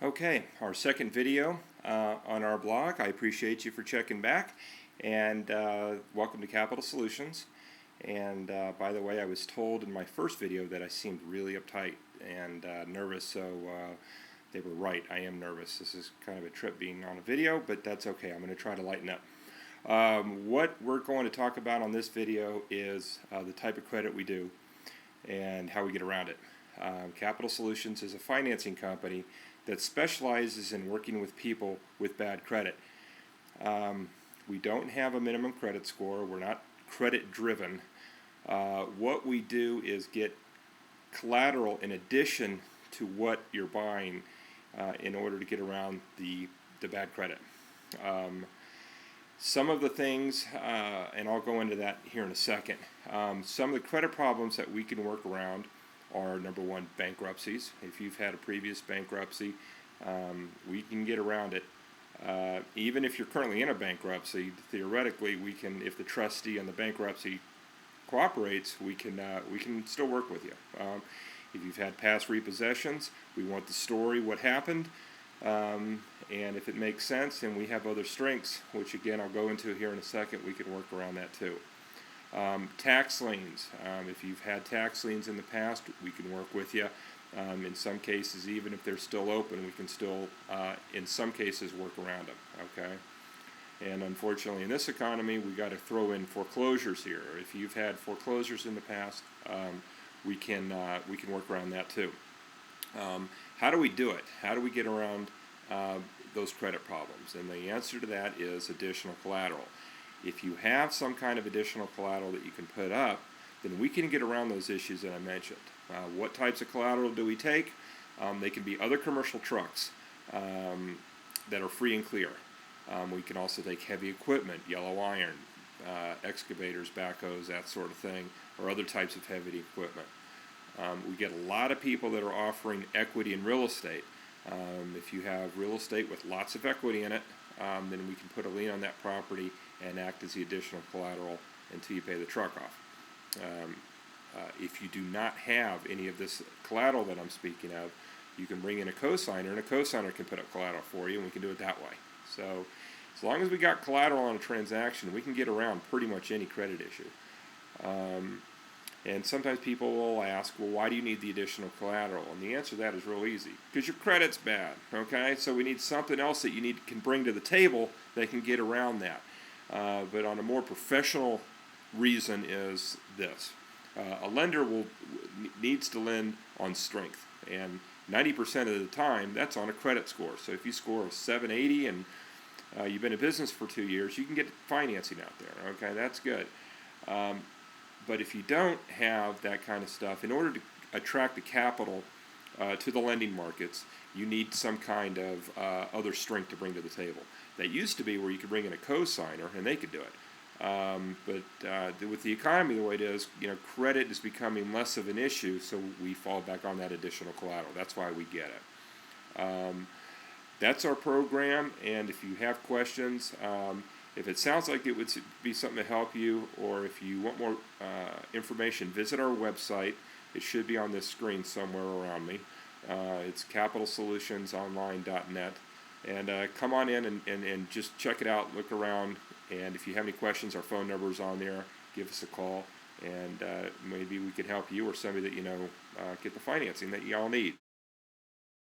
Okay, our second video on our blog. I appreciate you for checking back, and welcome to Capital Solutions. And by the way, I was told in my first video that I seemed really uptight and nervous, so they were right. I am nervous. This is kind of a trip being on a video, but that's okay. I'm going to try to lighten up. What we're going to talk about on this video is the type of credit we do and how we get around it. Capital Solutions is a financing company that specializes in working with people with bad credit. We don't have a minimum credit score. We're not credit driven. What we do is get collateral in addition to what you're buying in order to get around the bad credit. Some of the things, and I'll go into that here in a second, some of the credit problems that we can work around are, number one, bankruptcies. If you've had a previous bankruptcy, we can get around it. Even if you're currently in a bankruptcy, theoretically, we can, if the trustee and the bankruptcy cooperates, we can still work with you. If you've had past repossessions, we want the story, what happened, and if it makes sense, and we have other strengths, which again I'll go into here in a second, we can work around that too. Tax liens. If you've had tax liens in the past, we can work with you. In some cases, even if they're still open, we can still, in some cases, work around them. Okay. And unfortunately, in this economy, we got to throw in foreclosures here. If you've had foreclosures in the past, we can work around that too. How do we do it? How do we get around those credit problems? And the answer to that is additional collateral. If you have some kind of additional collateral that you can put up, then we can get around those issues that I mentioned. What types of collateral do we take? They can be other commercial trucks that are free and clear. We can also take heavy equipment, yellow iron, excavators, backhoes, that sort of thing, or other types of heavy equipment. We get a lot of people that are offering equity in real estate. If you have real estate with lots of equity in it, then we can put a lien on that property and act as the additional collateral until you pay the truck off. If you do not have any of this collateral that I'm speaking of, you can bring in a cosigner, and a cosigner can put up collateral for you, and we can do it that way. So as long as we got collateral on a transaction, we can get around pretty much any credit issue. And sometimes people will ask, well, why do you need the additional collateral? And the answer to that is real easy. Because your credit's bad, okay? So we need something else that you can bring to the table that can get around that. But on a more professional reason is this. A lender needs to lend on strength. And 90% of the time, that's on a credit score. So if you score a 780 and you've been in business for 2 years, you can get financing out there, okay? That's good. But if you don't have that kind of stuff, in order to attract the capital to the lending markets, you need some kind of other strength to bring to the table. That used to be where you could bring in a cosigner and they could do it. But with the economy the way it is, credit is becoming less of an issue, so we fall back on that additional collateral. That's why we get it. That's our program, and if you have questions, if it sounds like it would be something to help you, or if you want more information, visit our website. It should be on this screen somewhere around me. It's capitalsolutionsonline.net. And come on in and just check it out, look around, and if you have any questions, our phone number is on there. Give us a call, and maybe we can help you or somebody that you know get the financing that you all need.